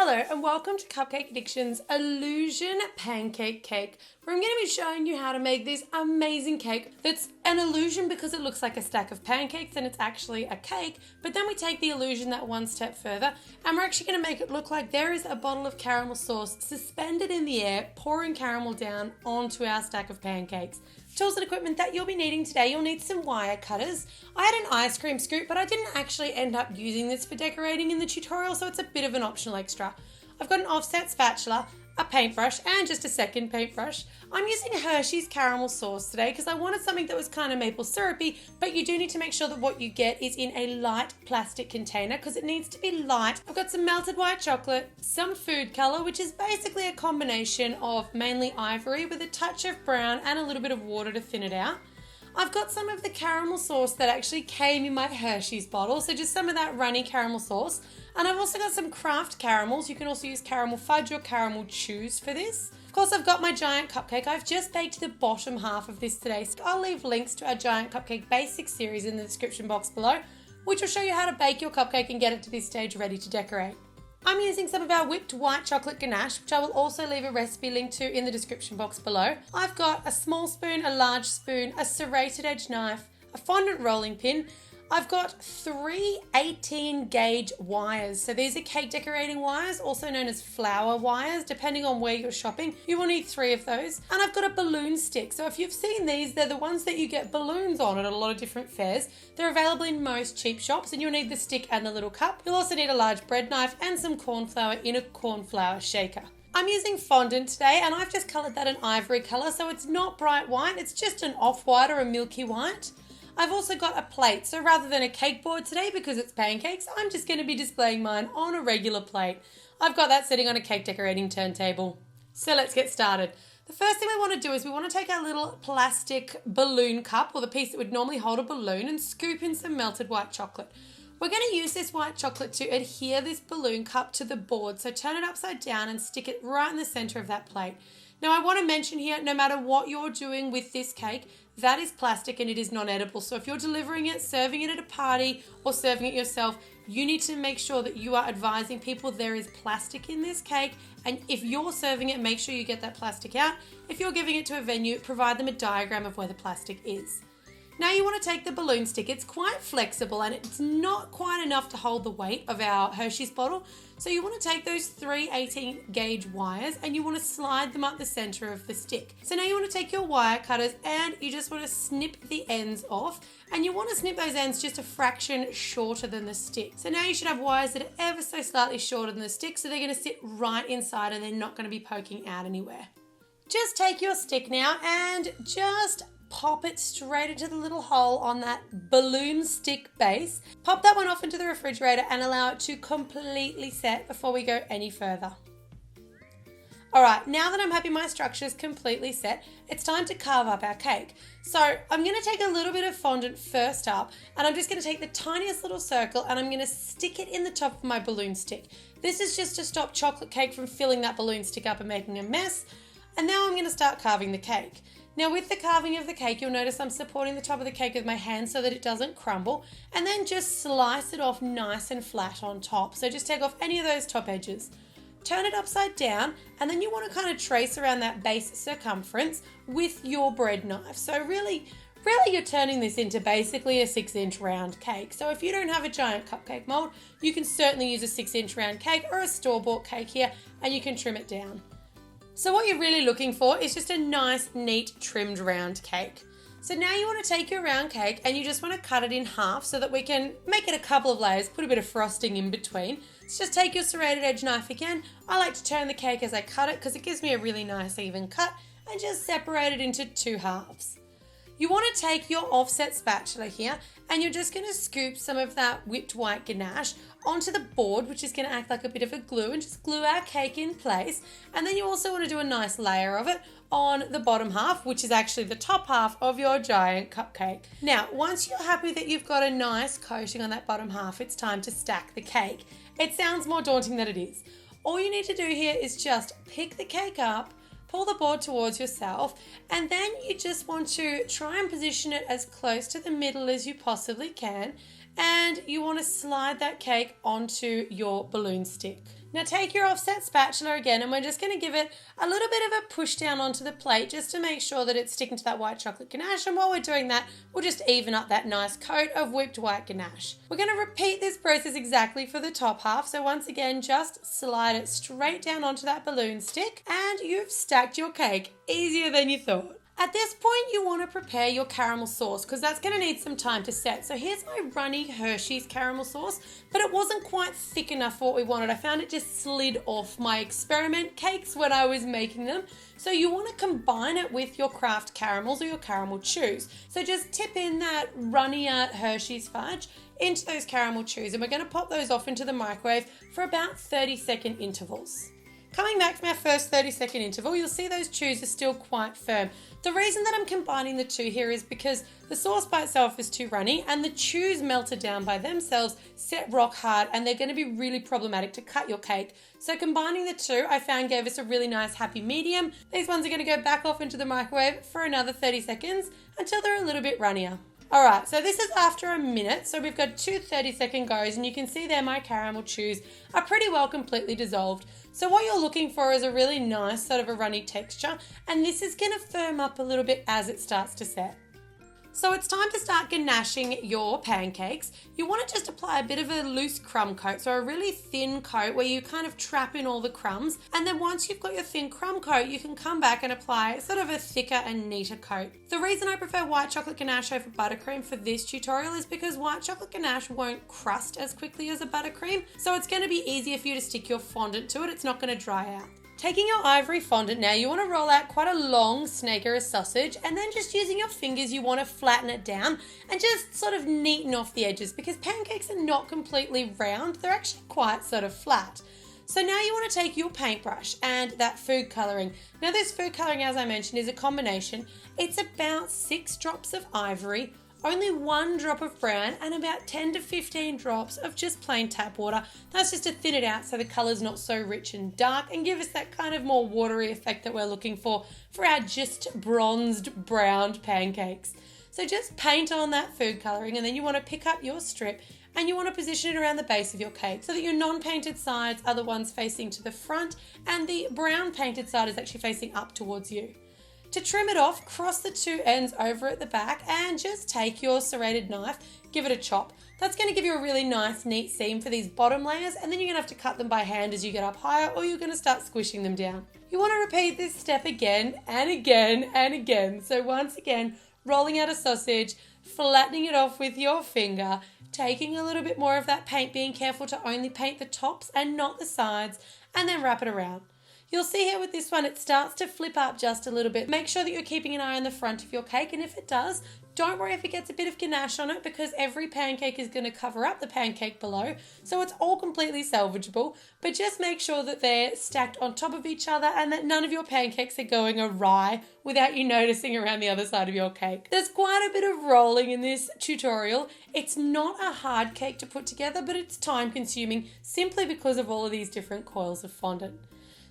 Hello and welcome to Cupcake Addiction's Illusion Pancake Cake, where I'm going to be showing you how to make this amazing cake that's an illusion because it looks like a stack of pancakes and it's actually a cake, but then we take the illusion that one step further and we're actually going to make it look like there is a bottle of caramel sauce suspended in the air, pouring caramel down onto our stack of pancakes. Tools and equipment that you'll be needing today: you'll need some wire cutters. I had an ice cream scoop, but I didn't actually end up using this for decorating in the tutorial, so it's a bit of an optional extra. I've got an offset spatula, a paintbrush, and just a second paintbrush. I'm using Hersheys caramel sauce today because I wanted something that was kind of maple syrupy, but you do need to make sure that what you get is in a light plastic container because it needs to be light. I've got some melted white chocolate, some food color, which is basically a combination of mainly ivory with a touch of brown and a little bit of water to thin it out. I've got some of the caramel sauce that actually came in my Hersheys bottle, so just some of that runny caramel sauce. And I've also got some Kraft caramels. You can also use caramel fudge or caramel chews for this. Of course, I've got my giant cupcake. I've just baked the bottom half of this today, so I'll leave links to our giant cupcake basic series in the description box below, which will show you how to bake your cupcake and get it to this stage ready to decorate. I'm using some of our whipped white chocolate ganache, which I will also leave a recipe link to in the description box below. I've got a small spoon, a large spoon, a serrated edge knife, a fondant rolling pin. I've got 3 18 gauge wires. So these are cake decorating wires, also known as flower wires. Depending on where you're shopping, you will need 3 of those. And I've got a balloon stick. So if you've seen these, they're the ones that you get balloons on at a lot of different fairs. They're available in most cheap shops, and you'll need the stick and the little cup. You'll also need a large bread knife and some cornflour in a cornflour shaker. I'm using fondant today, and I've just coloured that an ivory colour, so it's not bright white, it's just an off-white or a milky white. I've also got a plate, so rather than a cake board today, because it's pancakes, I'm just going to be displaying mine on a regular plate. I've got that sitting on a cake decorating turntable. So let's get started. The first thing we want to do is we want to take our little plastic balloon cup, or the piece that would normally hold a balloon, and scoop in some melted white chocolate. We're going to use this white chocolate to adhere this balloon cup to the board, so turn it upside down and stick it right in the centre of that plate. Now I want to mention here, no matter what you're doing with this cake, that is plastic and it is non-edible. So if you're delivering it, serving it at a party, or serving it yourself, you need to make sure that you are advising people there is plastic in this cake, and if you're serving it, make sure you get that plastic out. If you're giving it to a venue, provide them a diagram of where the plastic is. Now you want to take the balloon stick. It's quite flexible and it's not quite enough to hold the weight of our Hersheys bottle. So you want to take those 3 18 gauge wires and you want to slide them up the center of the stick. So now you want to take your wire cutters and you just want to snip the ends off, and you want to snip those ends just a fraction shorter than the stick. So now you should have wires that are ever so slightly shorter than the stick, so they're going to sit right inside and they're not going to be poking out anywhere. Just take your stick now and just pop it straight into the little hole on that balloon stick base. Pop that one off into the refrigerator and allow it to completely set before we go any further. Alright, now that I'm happy my structure is completely set, it's time to carve up our cake. So I'm going to take a little bit of fondant first up, and I'm just going to take the tiniest little circle and I'm going to stick it in the top of my balloon stick. This is just to stop chocolate cake from filling that balloon stick up and making a mess. And now I'm going to start carving the cake. Now with the carving of the cake, you'll notice I'm supporting the top of the cake with my hand so that it doesn't crumble, and then just slice it off nice and flat on top. So just take off any of those top edges. Turn it upside down, and then you want to kind of trace around that base circumference with your bread knife. So really you're turning this into basically a 6-inch round cake. So if you don't have a giant cupcake mold, you can certainly use a 6-inch round cake or a store-bought cake here, and you can trim it down. So what you're really looking for is just a nice, neat, trimmed round cake. So now you want to take your round cake and you just want to cut it in half so that we can make it a couple of layers, put a bit of frosting in between. So just take your serrated edge knife again. I like to turn the cake as I cut it because it gives me a really nice even cut, and just separate it into 2 halves. You want to take your offset spatula here and you're just going to scoop some of that whipped white ganache onto the board, which is going to act like a bit of a glue, and just glue our cake in place. And then you also want to do a nice layer of it on the bottom half, which is actually the top half of your giant cupcake. Now, once you're happy that you've got a nice coating on that bottom half, it's time to stack the cake. It sounds more daunting than it is. All you need to do here is just pick the cake up, pull the board towards yourself, and then you just want to try and position it as close to the middle as you possibly can, and you want to slide that cake onto your balloon stick. Now take your offset spatula again, and we're just going to give it a little bit of a push down onto the plate just to make sure that it's sticking to that white chocolate ganache. And while we're doing that, we'll just even up that nice coat of whipped white ganache. We're going to repeat this process exactly for the top half. So once again, just slide it straight down onto that balloon stick and you've stacked your cake. Easier than you thought. At this point, you want to prepare your caramel sauce because that's going to need some time to set. So here's my runny Hersheys caramel sauce, but it wasn't quite thick enough for what we wanted. I found it just slid off my experiment cakes when I was making them. So you want to combine it with your Kraft caramels or your caramel chews. So just tip in that runnier Hersheys fudge into those caramel chews, and we're going to pop those off into the microwave for about 30-second intervals. Coming back from our first 30-second interval, you'll see those chews are still quite firm. The reason that I'm combining the two here is because the sauce by itself is too runny and the chews melted down by themselves set rock hard, and they're going to be really problematic to cut your cake. So combining the two, I found gave us a really nice happy medium. These ones are going to go back off into the microwave for another 30 seconds until they're a little bit runnier. Alright, so this is after a minute, so we've got two 30-second goes, and you can see there my caramel chews are pretty well completely dissolved. So what you're looking for is a really nice sort of a runny texture, and this is going to firm up a little bit as it starts to set. So it's time to start ganaching your pancakes. You want to just apply a bit of a loose crumb coat, so a really thin coat where you kind of trap in all the crumbs. And then once you've got your thin crumb coat, you can come back and apply sort of a thicker and neater coat. The reason I prefer white chocolate ganache over buttercream for this tutorial is because white chocolate ganache won't crust as quickly as a buttercream, so it's going to be easier for you to stick your fondant to it. It's not going to dry out. Taking your ivory fondant now, you want to roll out quite a long snake or a sausage, and then just using your fingers, you want to flatten it down and just sort of neaten off the edges, because pancakes are not completely round, they're actually quite sort of flat. So now you want to take your paintbrush and that food colouring. Now this food colouring, as I mentioned, is a combination. It's about 6 drops of ivory, only 1 drop of brown, and about 10 to 15 drops of just plain tap water. That's just to thin it out so the colour's not so rich and dark and give us that kind of more watery effect that we're looking for our just bronzed, browned pancakes. So just paint on that food colouring, and then you want to pick up your strip and you want to position it around the base of your cake so that your non-painted sides are the ones facing to the front and the brown painted side is actually facing up towards you. To trim it off, cross the two ends over at the back and just take your serrated knife, give it a chop. That's going to give you a really nice, neat seam for these bottom layers, and then you're going to have to cut them by hand as you get up higher, or you're going to start squishing them down. You want to repeat this step again and again and again. So once again, rolling out a sausage, flattening it off with your finger, taking a little bit more of that paint, being careful to only paint the tops and not the sides, and then wrap it around. You'll see here with this one, it starts to flip up just a little bit. Make sure that you're keeping an eye on the front of your cake, and if it does, don't worry if it gets a bit of ganache on it, because every pancake is going to cover up the pancake below, so it's all completely salvageable. But just make sure that they're stacked on top of each other and that none of your pancakes are going awry without you noticing around the other side of your cake. There's quite a bit of rolling in this tutorial. It's not a hard cake to put together, but it's time consuming simply because of all of these different coils of fondant.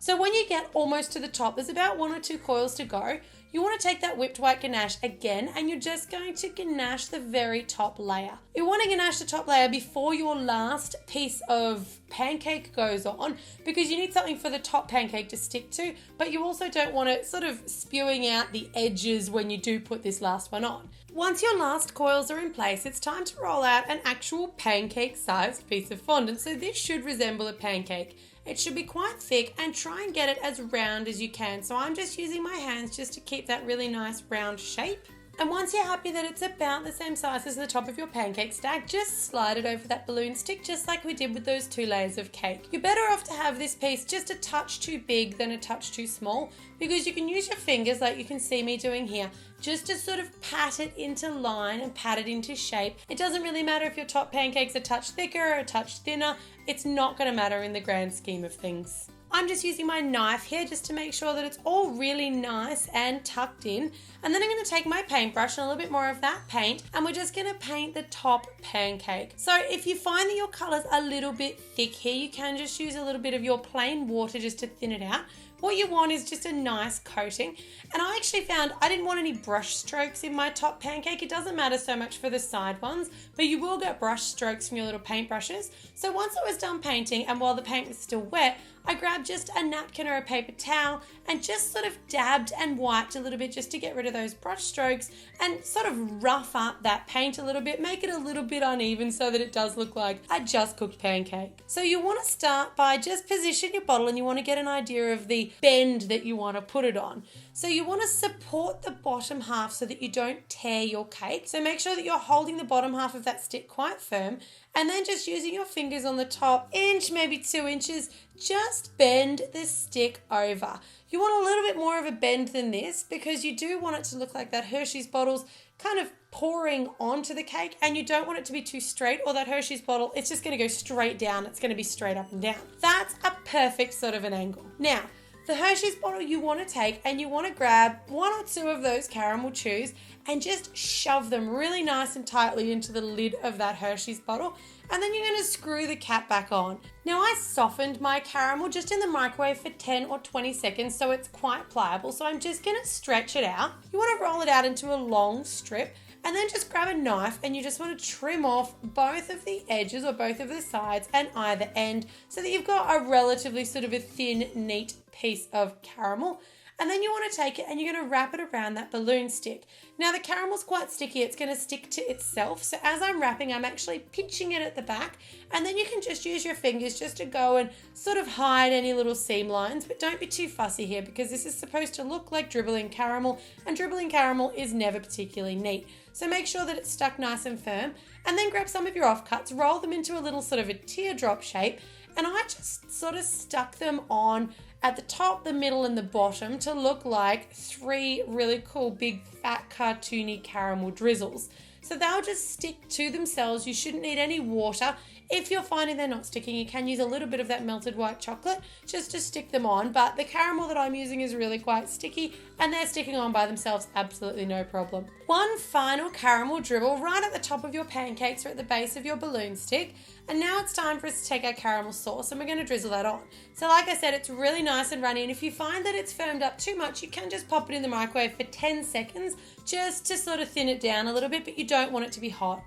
So when you get almost to the top, there's about 1 or 2 coils to go. You want to take that whipped white ganache again, and you're just going to ganache the very top layer. You want to ganache the top layer before your last piece of pancake goes on, because you need something for the top pancake to stick to, but you also don't want it sort of spewing out the edges when you do put this last one on. Once your last coils are in place, it's time to roll out an actual pancake-sized piece of fondant. So this should resemble a pancake. It should be quite thick, and try and get it as round as you can. So I'm just using my hands just to keep that really nice round shape. And once you're happy that it's about the same size as the top of your pancake stack, just slide it over that balloon stick just like we did with those 2 layers of cake. You're better off to have this piece just a touch too big than a touch too small, because you can use your fingers like you can see me doing here, just to sort of pat it into line and pat it into shape. It doesn't really matter if your top pancake's a touch thicker or a touch thinner. It's not going to matter in the grand scheme of things. I'm just using my knife here just to make sure that it's all really nice and tucked in. And then I'm going to take my paintbrush and a little bit more of that paint, and we're just going to paint the top pancake. So if you find that your colour's a little bit thick here, you can just use a little bit of your plain water just to thin it out. what you want is just a nice coating. And I actually found I didn't want any brush strokes in my top pancake. It doesn't matter so much for the side ones, but you will get brush strokes from your little paintbrushes. So once I was done painting and while the paint was still wet, I grabbed just a napkin or a paper towel and just sort of dabbed and wiped a little bit just to get rid of those brush strokes and sort of rough up that paint a little bit, make it a little bit uneven so that it does look like a just cooked pancake. So you want to start by just position your bottle and you want to get an idea of the bend that you want to put it on. So you want to support the bottom half so that you don't tear your cake. So make sure that you're holding the bottom half of that stick quite firm and then just using your fingers on the top, inch, maybe 2 inches, just bend the stick over. You want a little bit more of a bend than this because you do want it to look like that Hersheys bottle's kind of pouring onto the cake, and you don't want it to be too straight, or that Hersheys bottle, it's just going to go straight down. It's going to be straight up and down. That's a perfect sort of an angle. Now, the Hersheys bottle you want to take and you want to grab 1 or 2 of those caramel chews and just shove them really nice and tightly into the lid of that Hersheys bottle, and then you're going to screw the cap back on. Now I softened my caramel just in the microwave for 10 or 20 seconds so it's quite pliable, so I'm just going to stretch it out. You want to roll it out into a long strip and then just grab a knife and you just want to trim off both of the edges or both of the sides and either end so that you've got a relatively sort of a thin, neat piece of caramel. And then you want to take it and you're going to wrap it around that balloon stick. Now the caramel's quite sticky, it's going to stick to itself. So as I'm wrapping, I'm actually pinching it at the back, and then you can just use your fingers just to go and sort of hide any little seam lines, but don't be too fussy here because this is supposed to look like dribbling caramel, and dribbling caramel is never particularly neat. So make sure that it's stuck nice and firm, and then grab some of your offcuts, roll them into a little sort of a teardrop shape, and I just sort of stuck them on at the top, the middle, and the bottom to look like 3 really cool, big, fat, cartoony caramel drizzles. So they'll just stick to themselves. You shouldn't need any water. If you're finding they're not sticking, you can use a little bit of that melted white chocolate just to stick them on. But the caramel that I'm using is really quite sticky and they're sticking on by themselves, absolutely no problem. One final caramel dribble right at the top of your pancakes or at the base of your balloon stick. And now it's time for us to take our caramel sauce and we're going to drizzle that on. So like I said, it's really nice and runny, and if you find that it's firmed up too much, you can just pop it in the microwave for 10 seconds just to sort of thin it down a little bit, but you don't want it to be hot.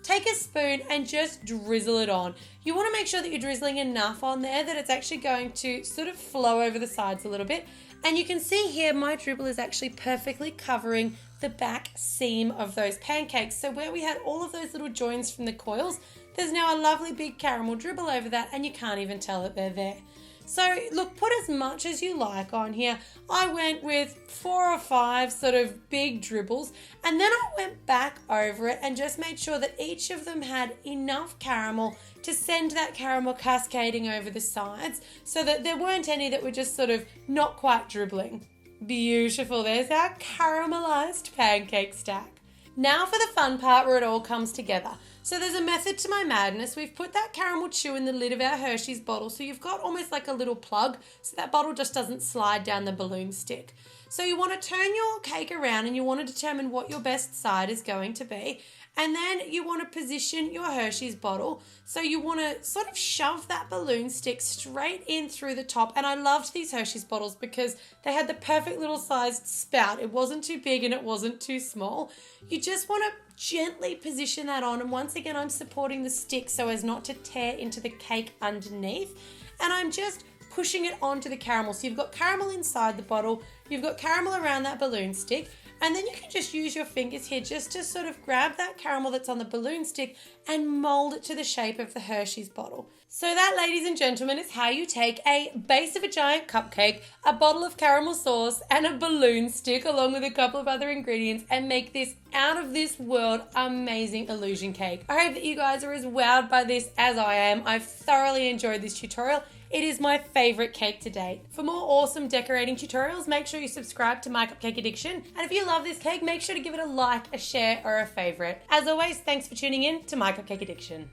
Take a spoon and just drizzle it on. You want to make sure that you're drizzling enough on there that it's actually going to sort of flow over the sides a little bit. And you can see here my dribble is actually perfectly covering the back seam of those pancakes. So where we had all of those little joins from the coils, there's now a lovely big caramel dribble over that, and you can't even tell that they're there. So look, put as much as you like on here. I went with 4 or 5 sort of big dribbles, and then I went back over it and just made sure that each of them had enough caramel to send that caramel cascading over the sides so that there weren't any that were just sort of not quite dribbling. Beautiful, there's our caramelized pancake stack. Now for the fun part where it all comes together. So there's a method to my madness. We've put that caramel chew in the lid of our Hersheys bottle, so you've got almost like a little plug so that bottle just doesn't slide down the balloon stick. So you want to turn your cake around and you want to determine what your best side is going to be. And then you want to position your Hersheys bottle. So you want to sort of shove that balloon stick straight in through the top. And I loved these Hersheys bottles because they had the perfect little sized spout. It wasn't too big and it wasn't too small. You just want to gently position that on. And once again, I'm supporting the stick so as not to tear into the cake underneath. And I'm just pushing it onto the caramel. So you've got caramel inside the bottle. You've got caramel around that balloon stick. And then you can just use your fingers here just to sort of grab that caramel that's on the balloon stick and mold it to the shape of the Hersheys bottle. So that, ladies and gentlemen, is how you take a base of a giant cupcake, a bottle of caramel sauce, and a balloon stick along with a couple of other ingredients and make this out of this world amazing illusion cake. I hope that you guys are as wowed by this as I am. I've thoroughly enjoyed this tutorial. It is my favorite cake to date. For more awesome decorating tutorials, make sure you subscribe to My Cupcake Addiction. And if you love this cake, make sure to give it a like, a share, or a favorite. As always, thanks for tuning in to My Cupcake Addiction.